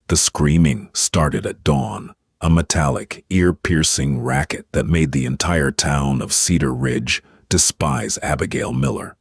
The screaming started at dawn, a metallic, ear-piercing racket that made the entire town of Cedar Ridge despise Abigail Miller.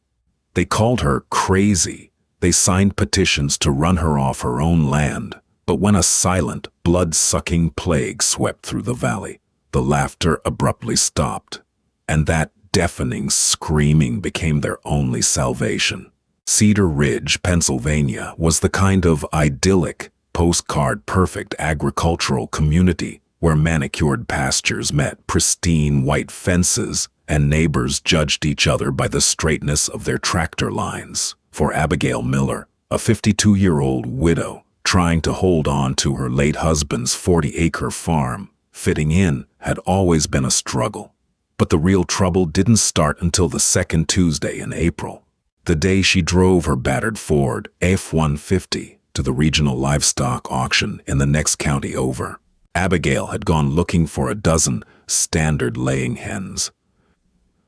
They called her crazy. They signed petitions to run her off her own land. But when a silent, blood-sucking plague swept through the valley, the laughter abruptly stopped, and that deafening screaming became their only salvation. Cedar Ridge, Pennsylvania, was the kind of idyllic, postcard-perfect agricultural community where manicured pastures met pristine white fences and neighbors judged each other by the straightness of their tractor lines. For Abigail Miller, a 52-year-old widow, trying to hold on to her late husband's 40-acre farm, fitting in had always been a struggle. But the real trouble didn't start until the second Tuesday in April, the day she drove her battered Ford F-150 to the regional livestock auction in the next county over. Abigail had gone looking for a dozen standard laying hens.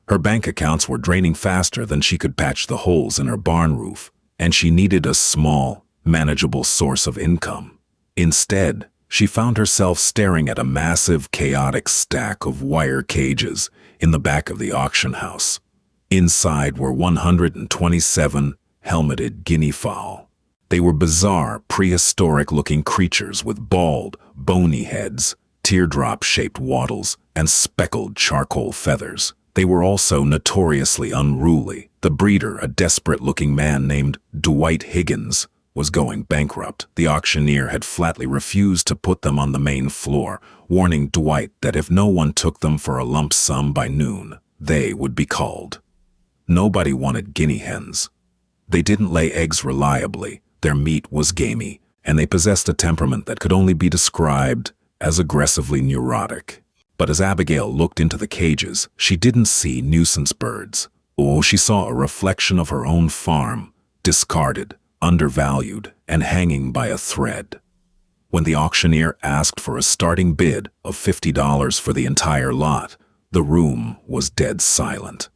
Her bank accounts were draining faster than she could patch the holes in her barn roof, and she needed a small, manageable source of income. Instead, she found herself staring at a massive, chaotic stack of wire cages in the back of the auction house. Inside were 127 helmeted guinea fowl. They were bizarre, prehistoric-looking creatures with bald, bony heads, teardrop-shaped wattles, and speckled charcoal feathers. They were also notoriously unruly. The breeder, a desperate-looking man named Dwight Higgins, was going bankrupt. The auctioneer had flatly refused to put them on the main floor, warning Dwight that if no one took them for a lump sum by noon, they would be called. Nobody wanted guinea hens. They didn't lay eggs reliably, their meat was gamey, and they possessed a temperament that could only be described as aggressively neurotic. But as Abigail looked into the cages, she didn't see nuisance birds. Oh, she saw a reflection of her own farm, discarded, undervalued, and hanging by a thread. When the auctioneer asked for a starting bid of $50 for the entire lot, the room was dead silent.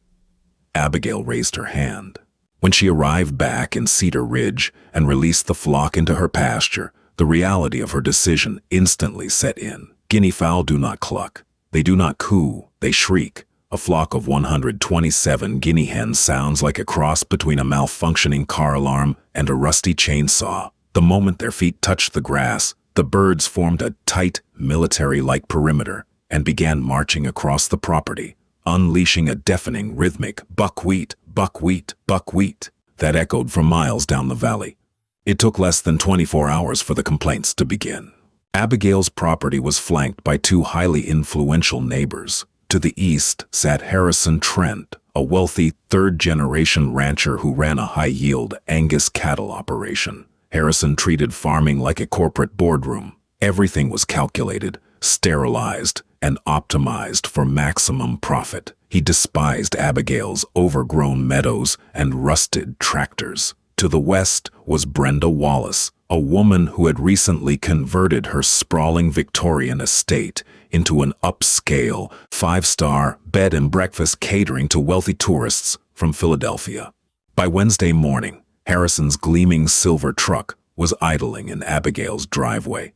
Abigail raised her hand. When she arrived back in Cedar Ridge and released the flock into her pasture, the reality of her decision instantly set in. Guinea fowl do not cluck. They do not coo, they shriek. A flock of 127 guinea hens sounds like a cross between a malfunctioning car alarm and a rusty chainsaw. The moment their feet touched the grass, the birds formed a tight, military-like perimeter and began marching across the property, unleashing a deafening, rhythmic buckwheat, buckwheat, buckwheat that echoed for miles down the valley. It took less than 24 hours for the complaints to begin. Abigail's property was flanked by two highly influential neighbors. To the east sat Harrison Trent, a wealthy third-generation rancher who ran a high-yield Angus cattle operation. Harrison treated farming like a corporate boardroom. Everything was calculated, sterilized, and optimized for maximum profit. He despised Abigail's overgrown meadows and rusted tractors. To the west was Brenda Wallace, a woman who had recently converted her sprawling Victorian estate into an upscale, five-star bed and breakfast catering to wealthy tourists from Philadelphia. By Wednesday morning, Harrison's gleaming silver truck was idling in Abigail's driveway.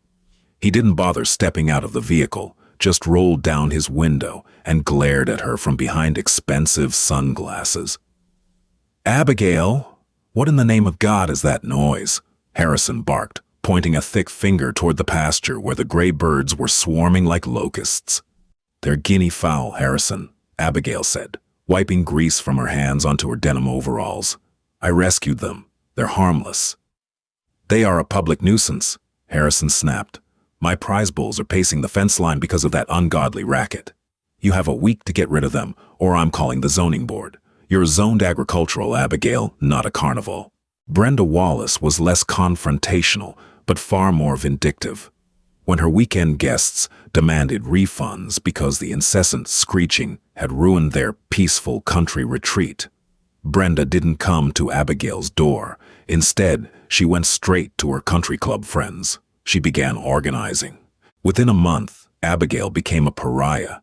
He didn't bother stepping out of the vehicle, just rolled down his window and glared at her from behind expensive sunglasses. "Abigail, what in the name of God is that noise?" Harrison barked, pointing a thick finger toward the pasture where the gray birds were swarming like locusts. "They're guinea fowl, Harrison," Abigail said, wiping grease from her hands onto her denim overalls. "I rescued them. They're harmless." "They are a public nuisance," Harrison snapped. "My prize bulls are pacing the fence line because of that ungodly racket. You have a week to get rid of them, or I'm calling the zoning board. You're zoned agricultural, Abigail, not a carnival." Brenda Wallace was less confrontational, but far more vindictive. When her weekend guests demanded refunds because the incessant screeching had ruined their peaceful country retreat, Brenda didn't come to Abigail's door. Instead, she went straight to her country club friends. She began organizing. Within a month, Abigail became a pariah.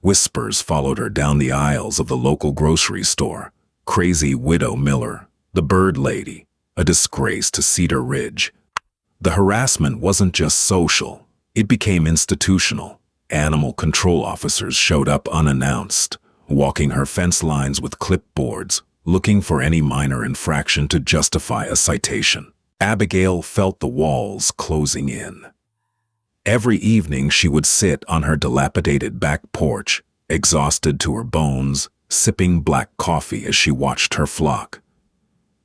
Whispers followed her down the aisles of the local grocery store. Crazy Widow Miller, the bird lady, a disgrace to Cedar Ridge. The harassment wasn't just social, it became institutional. Animal control officers showed up unannounced, walking her fence lines with clipboards, looking for any minor infraction to justify a citation. Abigail felt the walls closing in. Every evening she would sit on her dilapidated back porch, exhausted to her bones, sipping black coffee as she watched her flock.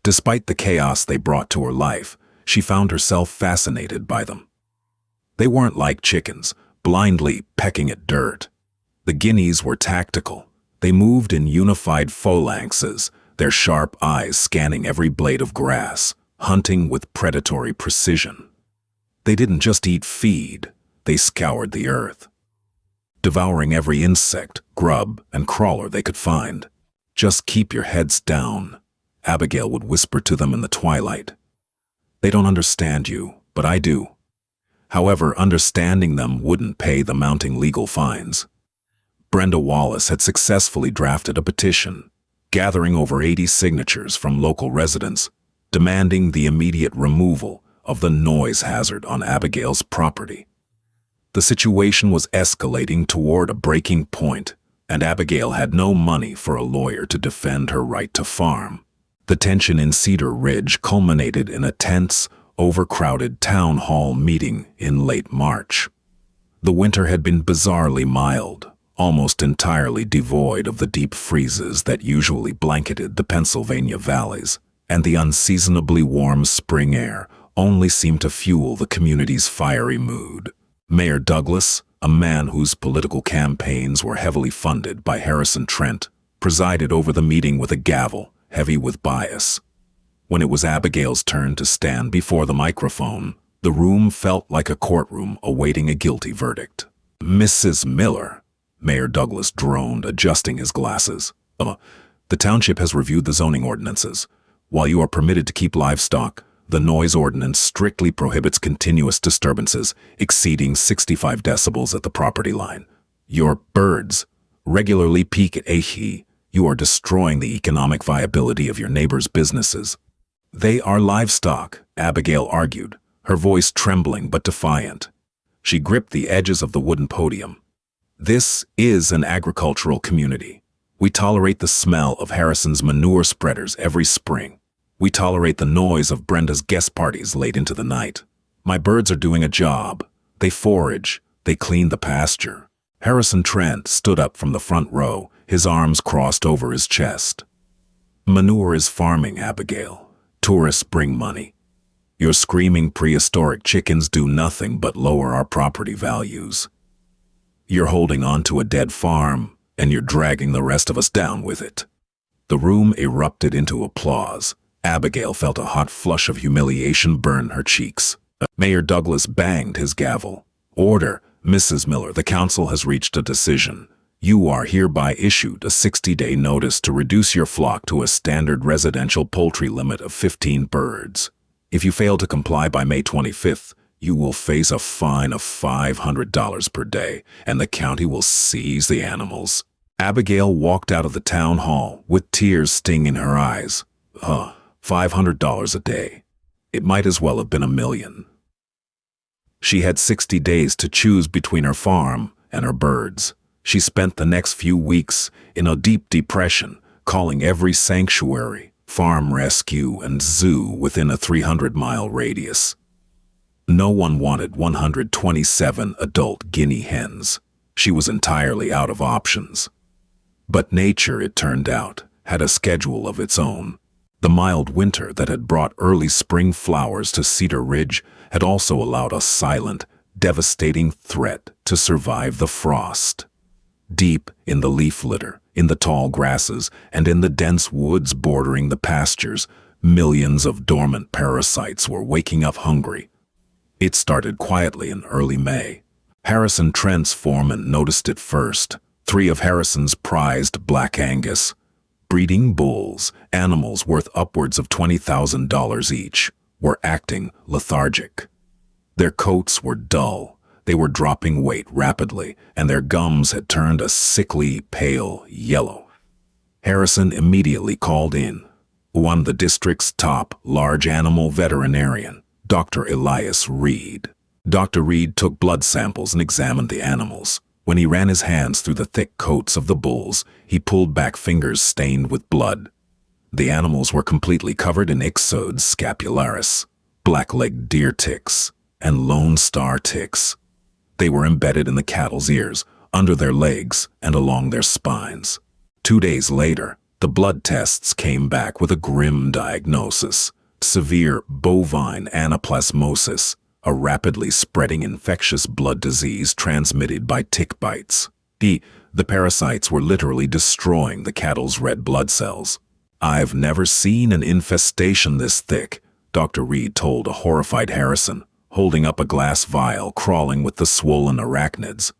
Despite the chaos they brought to her life, she found herself fascinated by them. They weren't like chickens, blindly pecking at dirt. The Guineas were tactical. They moved in unified phalanxes, their sharp eyes scanning every blade of grass, hunting with predatory precision. They didn't just eat feed, they scoured the earth, devouring every insect, grub, and crawler they could find. "Just keep your heads down," Abigail would whisper to them in the twilight. "They don't understand you, but I do." However, understanding them wouldn't pay the mounting legal fines. Brenda Wallace had successfully drafted a petition, gathering over 80 signatures from local residents, demanding the immediate removal of the noise hazard on Abigail's property. The situation was escalating toward a breaking point, and Abigail had no money for a lawyer to defend her right to farm. The tension in Cedar Ridge culminated in a tense, overcrowded town hall meeting in late March. The winter had been bizarrely mild, almost entirely devoid of the deep freezes that usually blanketed the Pennsylvania valleys, and the unseasonably warm spring air only seemed to fuel the community's fiery mood. Mayor Douglas, a man whose political campaigns were heavily funded by Harrison Trent, presided over the meeting with a gavel heavy with bias. When it was Abigail's turn to stand before the microphone, the room felt like a courtroom awaiting a guilty verdict. "Mrs. Miller," Mayor Douglas droned, adjusting his glasses. "The township has reviewed the zoning ordinances. While you are permitted to keep livestock, the noise ordinance strictly prohibits continuous disturbances exceeding 65 decibels at the property line. Your birds regularly peak at AHE. You are destroying the economic viability of your neighbors' businesses." "They are livestock," Abigail argued, her voice trembling but defiant. She gripped the edges of the wooden podium. "This is an agricultural community. We tolerate the smell of Harrison's manure spreaders every spring. We tolerate the noise of Brenda's guest parties late into the night. My birds are doing a job. They forage. They clean the pasture." Harrison Trent stood up from the front row, his arms crossed over his chest. "Manure is farming, Abigail. Tourists bring money. Your screaming prehistoric chickens do nothing but lower our property values. You're holding on to a dead farm, and you're dragging the rest of us down with it." The room erupted into applause. Abigail felt a hot flush of humiliation burn her cheeks. Mayor Douglas banged his gavel. "Order, Mrs. Miller, the council has reached a decision. You are hereby issued a 60-day notice to reduce your flock to a standard residential poultry limit of 15 birds. If you fail to comply by May 25th, you will face a fine of $500 per day, and the county will seize the animals." Abigail walked out of the town hall with tears stinging her eyes. $500 a day. It might as well have been $1 million. She had 60 days to choose between her farm and her birds. She spent the next few weeks in a deep depression, calling every sanctuary, farm rescue, and zoo within a 300-mile radius. No one wanted 127 adult Guinea hens. She was entirely out of options. But nature, it turned out, had a schedule of its own. The mild winter that had brought early spring flowers to Cedar Ridge had also allowed a silent, devastating threat to survive the frost. Deep in the leaf litter, in the tall grasses, and in the dense woods bordering the pastures, millions of dormant parasites were waking up hungry. It started quietly in early May. Harrison Trent's foreman noticed it first. 3 of Harrison's prized Black Angus, breeding bulls, animals worth upwards of $20,000 each, were acting lethargic. Their coats were dull, they were dropping weight rapidly, and their gums had turned a sickly, pale yellow. Harrison immediately called in one of the district's top large animal veterinarian, Dr. Elias Reed. Dr. Reed took blood samples and examined the animals. When he ran his hands through the thick coats of the bulls, he pulled back fingers stained with blood. The animals were completely covered in Ixodes scapularis, black-legged deer ticks, and lone star ticks. They were embedded in the cattle's ears, under their legs, and along their spines. 2 days later, the blood tests came back with a grim diagnosis: severe bovine anaplasmosis, a rapidly spreading infectious blood disease transmitted by tick bites. The parasites were literally destroying the cattle's red blood cells. "I've never seen an infestation this thick," Dr. Reed told a horrified Harrison, holding up a glass vial crawling with the swollen arachnids.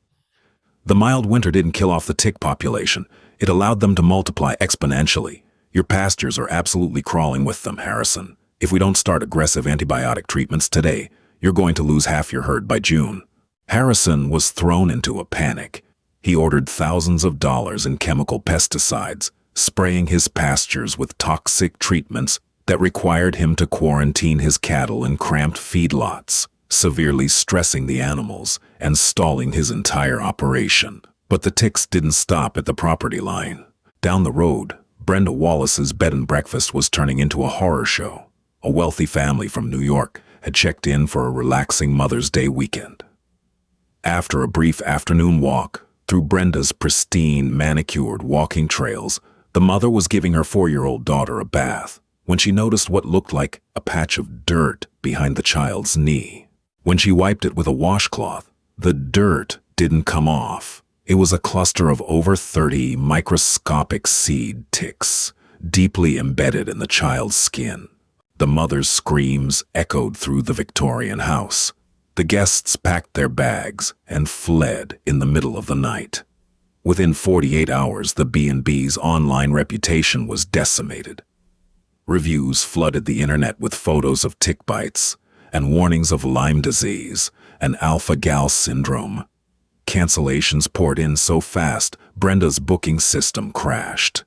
"The mild winter didn't kill off the tick population. It allowed them to multiply exponentially. Your pastures are absolutely crawling with them, Harrison. If we don't start aggressive antibiotic treatments today, you're going to lose half your herd by June." Harrison was thrown into a panic. He ordered thousands of dollars in chemical pesticides, spraying his pastures with toxic treatments that required him to quarantine his cattle in cramped feedlots, severely stressing the animals and stalling his entire operation. But the ticks didn't stop at the property line. Down the road, Brenda Wallace's bed and breakfast was turning into a horror show. A wealthy family from New York had checked in for a relaxing Mother's Day weekend. After a brief afternoon walk through Brenda's pristine, manicured walking trails, the mother was giving her 4-year-old daughter a bath when she noticed what looked like a patch of dirt behind the child's knee. When she wiped it with a washcloth, the dirt didn't come off. It was a cluster of over 30 microscopic seed ticks, deeply embedded in the child's skin. The mother's screams echoed through the Victorian house. The guests packed their bags and fled in the middle of the night. Within 48 hours, the B&B's online reputation was decimated. Reviews flooded the internet with photos of tick bites and warnings of Lyme disease and alpha-gal syndrome. Cancellations poured in so fast, Brenda's booking system crashed.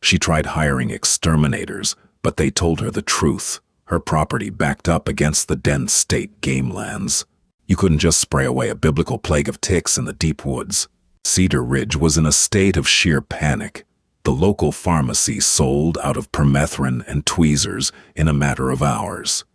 She tried hiring exterminators, but they told her the truth. Her property backed up against the dense state game lands. You couldn't just spray away a biblical plague of ticks in the deep woods. Cedar Ridge was in a state of sheer panic. The local pharmacy sold out of permethrin and tweezers in a matter of hours.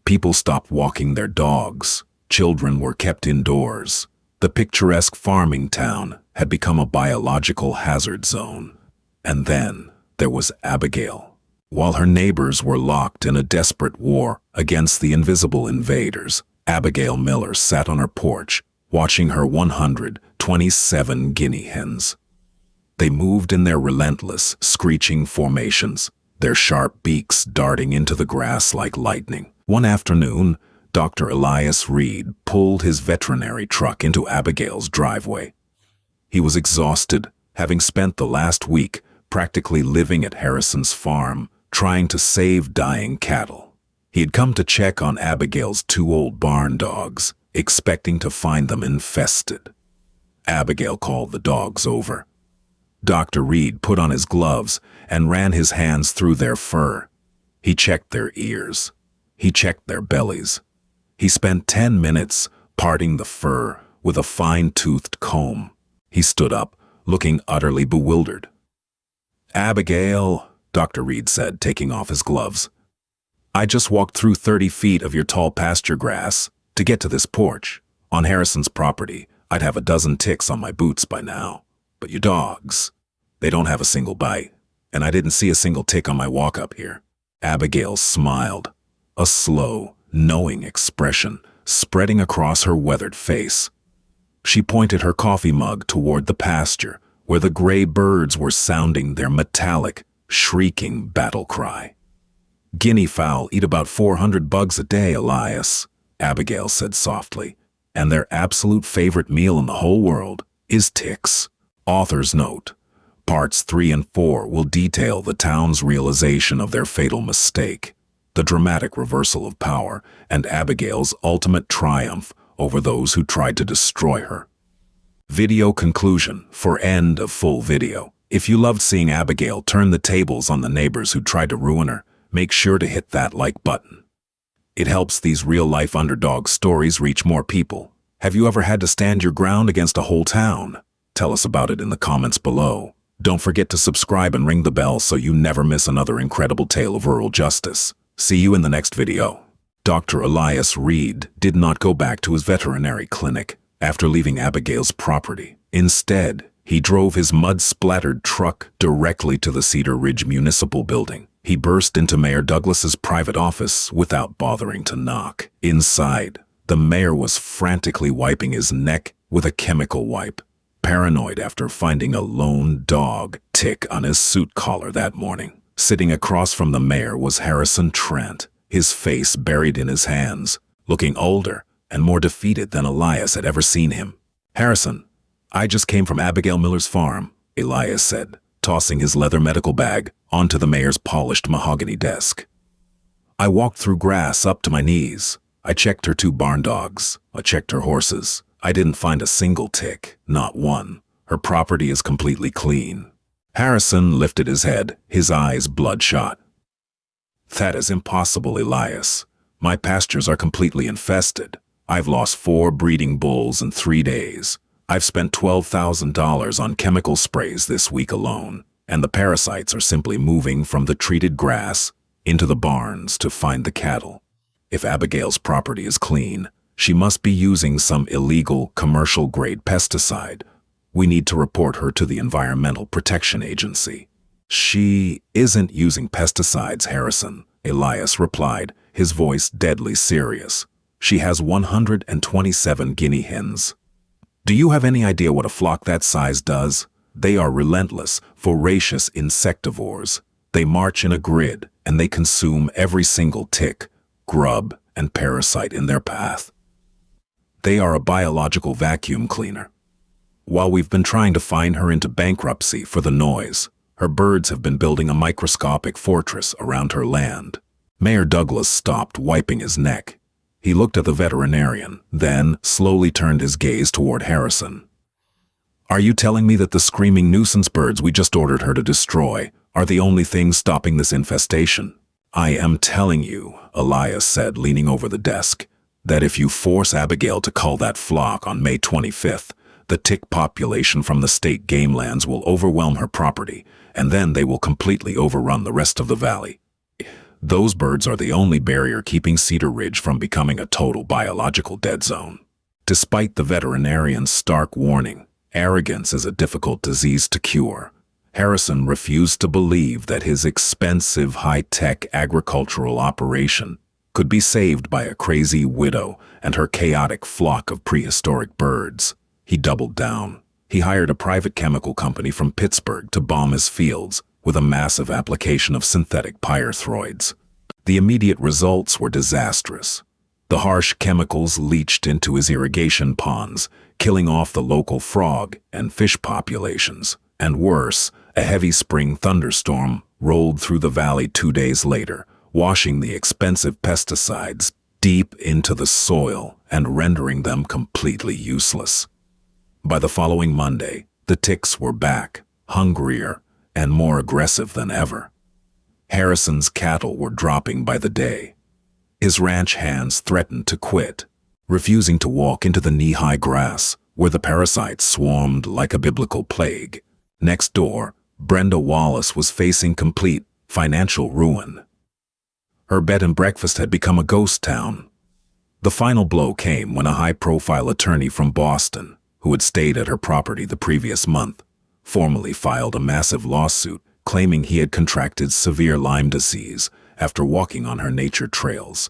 People stopped walking their dogs. Children were kept indoors. The picturesque farming town had become a biological hazard zone. And then there was Abigail. While her neighbors were locked in a desperate war against the invisible invaders, Abigail Miller sat on her porch, watching her 127 guinea hens. They moved in their relentless, screeching formations, their sharp beaks darting into the grass like lightning. One afternoon, Dr. Elias Reed pulled his veterinary truck into Abigail's driveway. He was exhausted, having spent the last week practically living at Harrison's farm, trying to save dying cattle. He had come to check on Abigail's 2 old barn dogs, expecting to find them infested. Abigail called the dogs over. Dr. Reed put on his gloves and ran his hands through their fur. He checked their ears. He checked their bellies. He spent 10 minutes parting the fur with a fine-toothed comb. He stood up, looking utterly bewildered. "Abigail," Dr. Reed said, taking off his gloves, "I just walked through 30 feet of your tall pasture grass to get to this porch. On Harrison's property, I'd have a dozen ticks on my boots by now. But your dogs, they don't have a single bite, and I didn't see a single tick on my walk up here." Abigail smiled, a slow, knowing expression spreading across her weathered face. She pointed her coffee mug toward the pasture, where the gray birds were sounding their metallic, shrieking battle cry. "Guinea fowl eat about 400 bugs a day, Elias," Abigail said softly, "and their absolute favorite meal in the whole world is ticks." Author's note: Parts 3 and 4 will detail the town's realization of their fatal mistake, the dramatic reversal of power, and Abigail's ultimate triumph over those who tried to destroy her. Video conclusion for end of full video. If you loved seeing Abigail turn the tables on the neighbors who tried to ruin her, make sure to hit that like button. It helps these real-life underdog stories reach more people. Have you ever had to stand your ground against a whole town? Tell us about it in the comments below. Don't forget to subscribe and ring the bell so you never miss another incredible tale of rural justice. See you in the next video. Dr. Elias Reed did not go back to his veterinary clinic after leaving Abigail's property. Instead, he drove his mud-splattered truck directly to the Cedar Ridge Municipal Building. He burst into Mayor Douglas's private office without bothering to knock. Inside, the mayor was frantically wiping his neck with a chemical wipe, paranoid after finding a lone dog tick on his suit collar that morning. Sitting across from the mayor was Harrison Trent, his face buried in his hands, looking older and more defeated than Elias had ever seen him. "Harrison, I just came from Abigail Miller's farm," Elias said, tossing his leather medical bag onto the mayor's polished mahogany desk. "I walked through grass up to my knees. I checked her 2 barn dogs. I checked her horses. I didn't find a single tick, not one. Her property is completely clean." Harrison lifted his head, his eyes bloodshot. "That is impossible, Elias. My pastures are completely infested. I've lost 4 breeding bulls in 3 days. I've spent $12,000 on chemical sprays this week alone, and the parasites are simply moving from the treated grass into the barns to find the cattle. If Abigail's property is clean, she must be using some illegal commercial-grade pesticide. We need to report her to the Environmental Protection Agency." "She isn't using pesticides, Harrison," Elias replied, his voice deadly serious. "She has 127 Guinea hens. Do you have any idea what a flock that size does? They are relentless, voracious insectivores. They march in a grid, and they consume every single tick, grub, and parasite in their path. They are a biological vacuum cleaner. While we've been trying to fine her into bankruptcy for the noise, her birds have been building a microscopic fortress around her land." Mayor Douglas stopped wiping his neck. He looked at the veterinarian, then slowly turned his gaze toward Harrison. "Are you telling me that the screaming nuisance birds we just ordered her to destroy are the only things stopping this infestation?" "I am telling you," Elias said, leaning over the desk, "that if you force Abigail to cull that flock on May 25th, the tick population from the state game lands will overwhelm her property, and then they will completely overrun the rest of the valley. Those birds are the only barrier keeping Cedar Ridge from becoming a total biological dead zone." Despite the veterinarian's stark warning, arrogance is a difficult disease to cure. Harrison refused to believe that his expensive, high-tech agricultural operation could be saved by a crazy widow and her chaotic flock of prehistoric birds. He doubled down. He hired a private chemical company from Pittsburgh to bomb his fields with a massive application of synthetic pyrethroids. The immediate results were disastrous. The harsh chemicals leached into his irrigation ponds, killing off the local frog and fish populations. And worse, a heavy spring thunderstorm rolled through the valley 2 days later, washing the expensive pesticides deep into the soil and rendering them completely useless. By the following Monday, the ticks were back, hungrier and more aggressive than ever. Harrison's cattle were dropping by the day. His ranch hands threatened to quit, refusing to walk into the knee-high grass where the parasites swarmed like a biblical plague. Next door, Brenda Wallace was facing complete financial ruin. Her bed and breakfast had become a ghost town. The final blow came when a high-profile attorney from Boston, who had stayed at her property the previous month, formally filed a massive lawsuit claiming he had contracted severe Lyme disease after walking on her nature trails.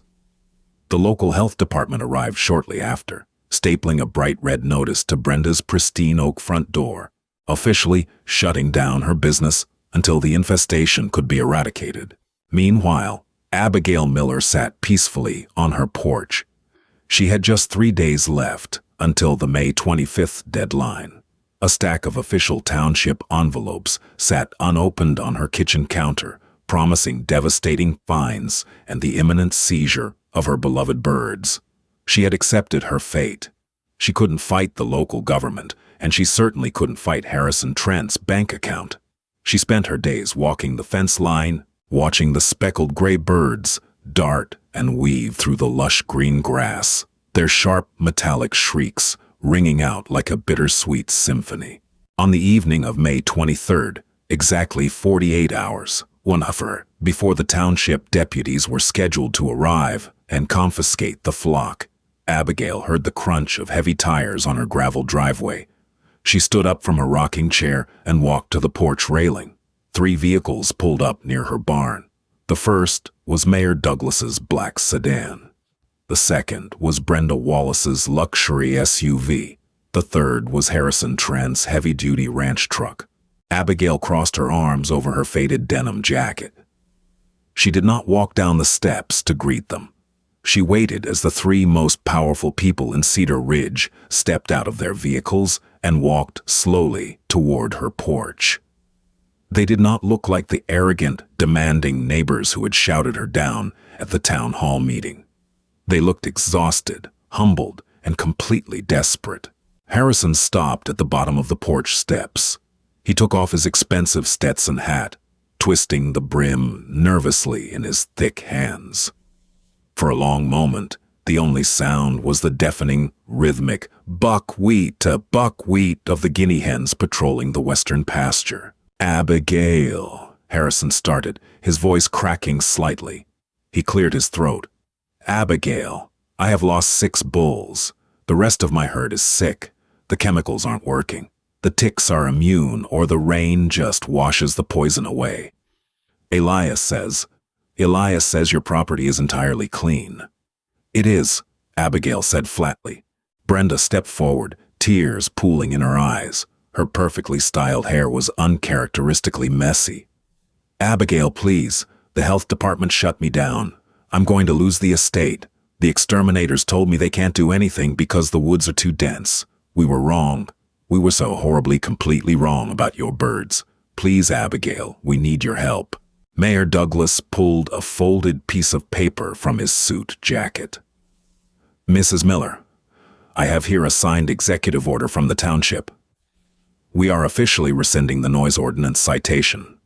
The local health department arrived shortly after, stapling a bright red notice to Brenda's pristine oak front door, officially shutting down her business until the infestation could be eradicated. Meanwhile, Abigail Miller sat peacefully on her porch. She had just 3 days left until the May 25th deadline. A stack of official township envelopes sat unopened on her kitchen counter, promising devastating fines and the imminent seizure of her beloved birds. She had accepted her fate. She couldn't fight the local government, and she certainly couldn't fight Harrison Trent's bank account. She spent her days walking the fence line, watching the speckled gray birds dart and weave through the lush green grass, their sharp metallic shrieks ringing out like a bittersweet symphony. On the evening of May 23rd, exactly 48 hours, 1 hour before the township deputies were scheduled to arrive and confiscate the flock, Abigail heard the crunch of heavy tires on her gravel driveway. She stood up from her rocking chair and walked to the porch railing. 3 vehicles pulled up near her barn. The first was Mayor Douglas's black sedan. The second was Brenda Wallace's luxury SUV. The third was Harrison Trent's heavy-duty ranch truck. Abigail crossed her arms over her faded denim jacket. She did not walk down the steps to greet them. She waited as the 3 most powerful people in Cedar Ridge stepped out of their vehicles and walked slowly toward her porch. They did not look like the arrogant, demanding neighbors who had shouted her down at the town hall meeting. They looked exhausted, humbled, and completely desperate. Harrison stopped at the bottom of the porch steps. He took off his expensive Stetson hat, twisting the brim nervously in his thick hands. For a long moment, the only sound was the deafening, rhythmic buckwheat of the Guinea hens patrolling the western pasture. "Abigail," Harrison started, his voice cracking slightly. He cleared his throat. "Abigail, I have lost 6 bulls. The rest of my herd is sick. The chemicals aren't working. The ticks are immune, or the rain just washes the poison away. Elias says your property is entirely clean." "It is," Abigail said flatly. Brenda stepped forward, tears pooling in her eyes. Her perfectly styled hair was uncharacteristically messy. "Abigail, please. The health department shut me down. I'm going to lose the estate. The exterminators told me they can't do anything because the woods are too dense. We were wrong. We were so horribly, completely wrong about your birds. Please, Abigail, we need your help." Mayor Douglas pulled a folded piece of paper from his suit jacket. "Mrs. Miller, I have here a signed executive order from the township. We are officially rescinding the noise ordinance citation.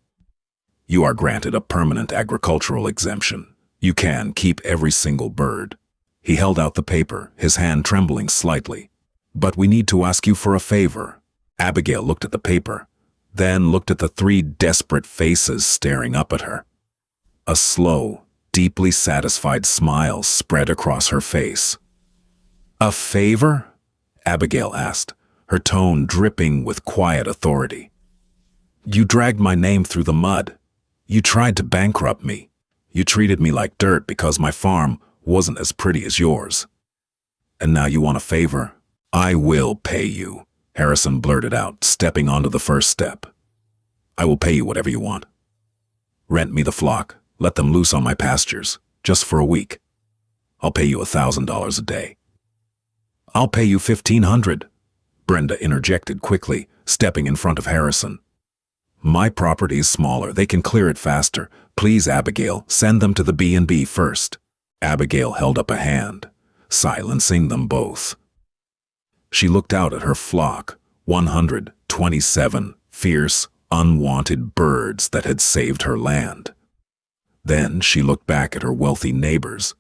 You are granted a permanent agricultural exemption. You can keep every single bird." He held out the paper, his hand trembling slightly. "But we need to ask you for a favor." Abigail looked at the paper, then looked at the 3 desperate faces staring up at her. A slow, deeply satisfied smile spread across her face. "A favor?" Abigail asked, her tone dripping with quiet authority. "You dragged my name through the mud. You tried to bankrupt me. You treated me like dirt because my farm wasn't as pretty as yours. And now you want a favor? I will pay you," Harrison blurted out, stepping onto the first step. "I will pay you whatever you want. Rent me the flock. Let them loose on my pastures, just for a week. I'll pay you $1,000 a day." "I'll pay you $1,500, Brenda interjected quickly, stepping in front of Harrison. "My property is smaller. They can clear it faster. Please, Abigail, send them to the B&B first." Abigail held up a hand, silencing them both. She looked out at her flock, 127 fierce, unwanted birds that had saved her land. Then she looked back at her wealthy neighbors.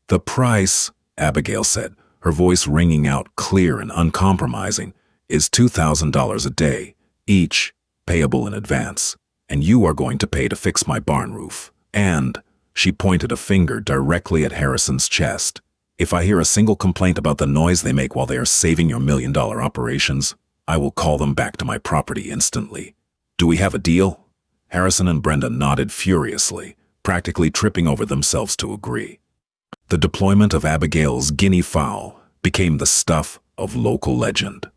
"The price," Abigail said, her voice ringing out clear and uncompromising, "is $2,000 a day, each payable in advance. And you are going to pay to fix my barn roof. And," she pointed a finger directly at Harrison's chest, "if I hear a single complaint about the noise they make while they are saving your $1-million operations, I will call them back to my property instantly. Do we have a deal?" Harrison and Brenda nodded furiously, practically tripping over themselves to agree. The deployment of Abigail's guinea fowl became the stuff of local legend.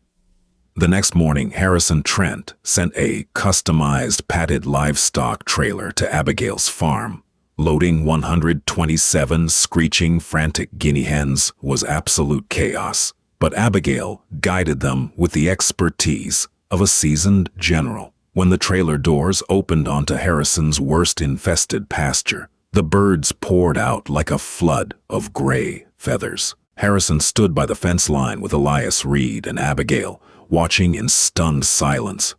The next morning, Harrison Trent sent a customized padded livestock trailer to Abigail's farm. Loading 127 screeching, frantic guinea hens was absolute chaos, but Abigail guided them with the expertise of a seasoned general. When the trailer doors opened onto Harrison's worst-infested pasture, the birds poured out like a flood of gray feathers. Harrison stood by the fence line with Elias Reed and Abigail, watching in stunned silence.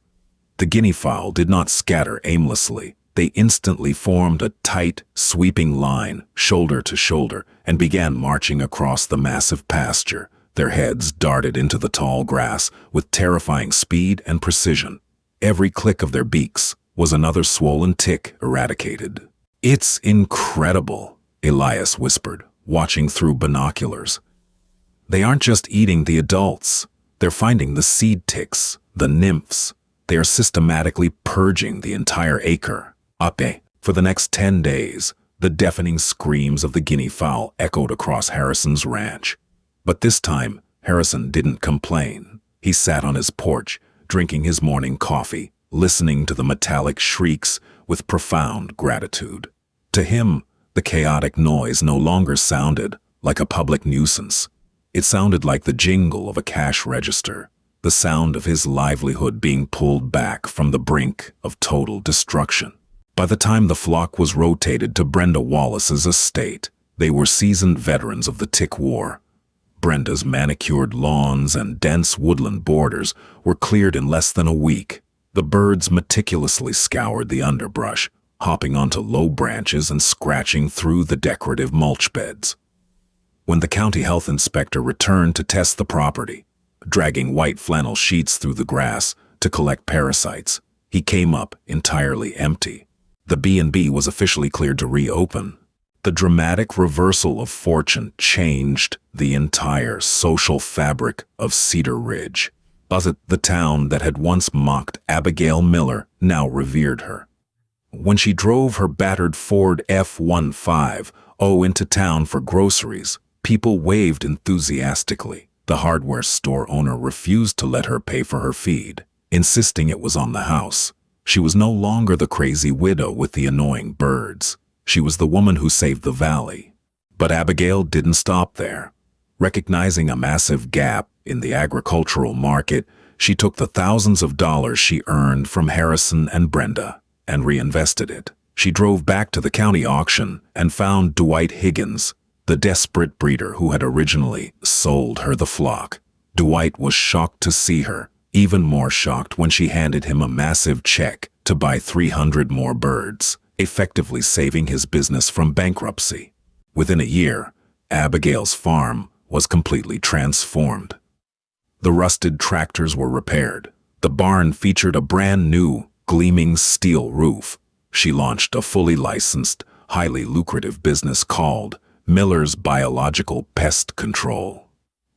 The guinea fowl did not scatter aimlessly. They instantly formed a tight, sweeping line, shoulder to shoulder, and began marching across the massive pasture. Their heads darted into the tall grass with terrifying speed and precision. Every click of their beaks was another swollen tick eradicated. "It's incredible," Elias whispered, watching through binoculars. "They aren't just eating the adults. They're finding the seed ticks, the nymphs. They are systematically purging the entire acre." For the next 10 days, the deafening screams of the guinea fowl echoed across Harrison's ranch. But this time, Harrison didn't complain. He sat on his porch, drinking his morning coffee, listening to the metallic shrieks with profound gratitude. To him, the chaotic noise no longer sounded like a public nuisance. It sounded like the jingle of a cash register, the sound of his livelihood being pulled back from the brink of total destruction. By the time the flock was rotated to Brenda Wallace's estate, they were seasoned veterans of the tick war. Brenda's manicured lawns and dense woodland borders were cleared in less than a week. The birds meticulously scoured the underbrush, hopping onto low branches and scratching through the decorative mulch beds. When the county health inspector returned to test the property, dragging white flannel sheets through the grass to collect parasites, he came up entirely empty. The B&B was officially cleared to reopen. The dramatic reversal of fortune changed the entire social fabric of Cedar Ridge. The town that had once mocked Abigail Miller now revered her. When she drove her battered Ford F-150 into town for groceries, people waved enthusiastically. The hardware store owner refused to let her pay for her feed, insisting it was on the house. She was no longer the crazy widow with the annoying birds. She was the woman who saved the valley. But Abigail didn't stop there. Recognizing a massive gap in the agricultural market, she took the thousands of dollars she earned from Harrison and Brenda and reinvested it. She drove back to the county auction and found Dwight Higgins, the desperate breeder who had originally sold her the flock. Dwight was shocked to see her, even more shocked when she handed him a massive check to buy 300 more birds, effectively saving his business from bankruptcy. Within a year, Abigail's farm was completely transformed. The rusted tractors were repaired. The barn featured a brand new, gleaming steel roof. She launched a fully licensed, highly lucrative business called Miller's Biological Pest Control.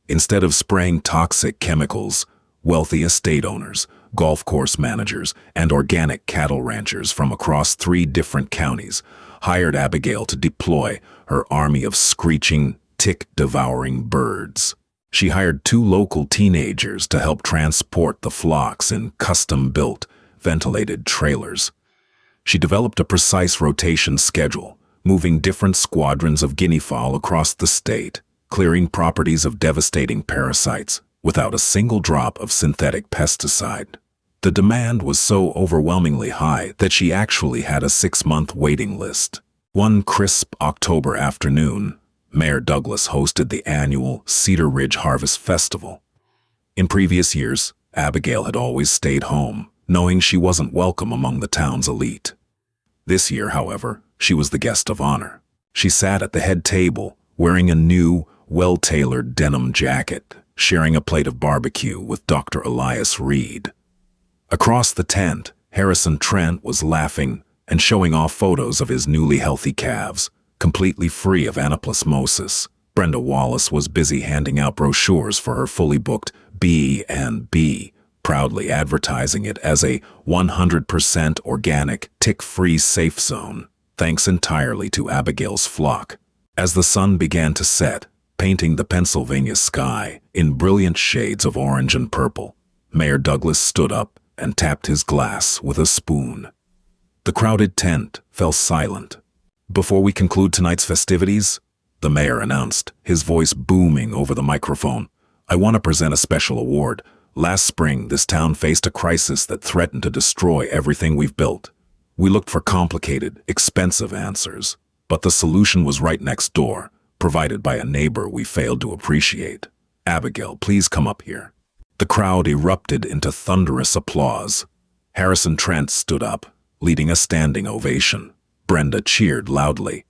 Instead of spraying toxic chemicals, wealthy estate owners, golf course managers, and organic cattle ranchers from across 3 different counties hired Abigail to deploy her army of screeching, tick-devouring birds. She hired 2 local teenagers to help transport the flocks in custom-built, ventilated trailers. She developed a precise rotation schedule, moving different squadrons of guinea fowl across the state, clearing properties of devastating parasites without a single drop of synthetic pesticide. The demand was so overwhelmingly high that she actually had a 6-month waiting list. One crisp October afternoon, Mayor Douglas hosted the annual Cedar Ridge Harvest Festival. In previous years, Abigail had always stayed home, knowing she wasn't welcome among the town's elite. This year, however, she was the guest of honor. She sat at the head table, wearing a new, well-tailored denim jacket, sharing a plate of barbecue with Dr. Elias Reed. Across the tent, Harrison Trent was laughing and showing off photos of his newly healthy calves, completely free of anaplasmosis. Brenda Wallace was busy handing out brochures for her fully booked B&B, proudly advertising it as a 100% organic, tick-free safe zone, thanks entirely to Abigail's flock. As the sun began to set, painting the Pennsylvania sky in brilliant shades of orange and purple, Mayor Douglas stood up and tapped his glass with a spoon. The crowded tent fell silent. "Before we conclude tonight's festivities," the mayor announced, his voice booming over the microphone, "I want to present a special award. Last spring, this town faced a crisis that threatened to destroy everything we've built. We looked for complicated, expensive answers, but the solution was right next door, provided by a neighbor we failed to appreciate. Abigail, please come up here." The crowd erupted into thunderous applause. Harrison Trent stood up, leading a standing ovation. Brenda cheered loudly.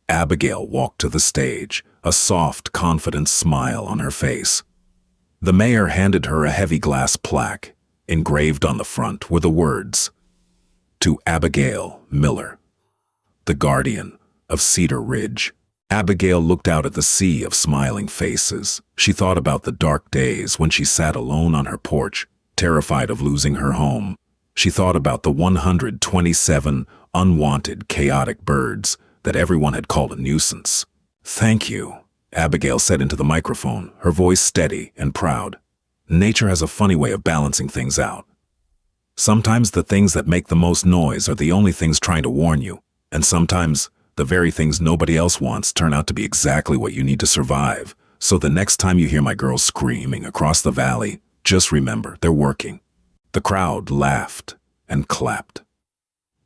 Abigail walked to the stage, a soft, confident smile on her face. The mayor handed her a heavy glass plaque. Engraved on the front were the words, "To Abigail Miller, the guardian of Cedar Ridge." Abigail looked out at the sea of smiling faces. She thought about the dark days when she sat alone on her porch, terrified of losing her home. She thought about the 127 unwanted, chaotic birds that everyone had called a nuisance. "Thank you," Abigail said into the microphone, her voice steady and proud. Nature has a funny way of balancing things out. Sometimes the things that make the most noise are the only things trying to warn you, and sometimes the very things nobody else wants turn out to be exactly what you need to survive. So the next time you hear my girls screaming across the valley, just remember they're working. The crowd laughed and clapped.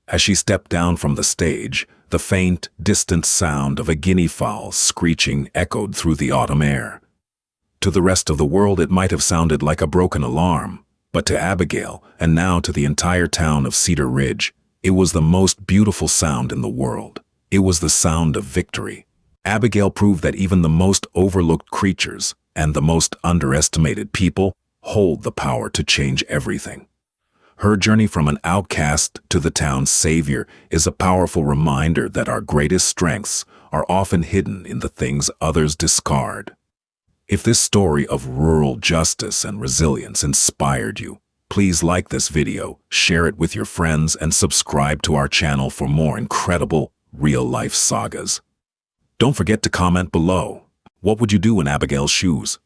As she stepped down from the stage, the faint, distant sound of a guinea fowl screeching echoed through the autumn air. To the rest of the world it might have sounded like a broken alarm, but to Abigail, and now to the entire town of Cedar Ridge, it was the most beautiful sound in the world. It was the sound of victory. Abigail proved that even the most overlooked creatures and the most underestimated people hold the power to change everything. Her journey from an outcast to the town's savior is a powerful reminder that our greatest strengths are often hidden in the things others discard. If this story of rural justice and resilience inspired you, please like this video, share it with your friends, and subscribe to our channel for more incredible, real-life sagas. Don't forget to comment below. What would you do in Abigail's shoes?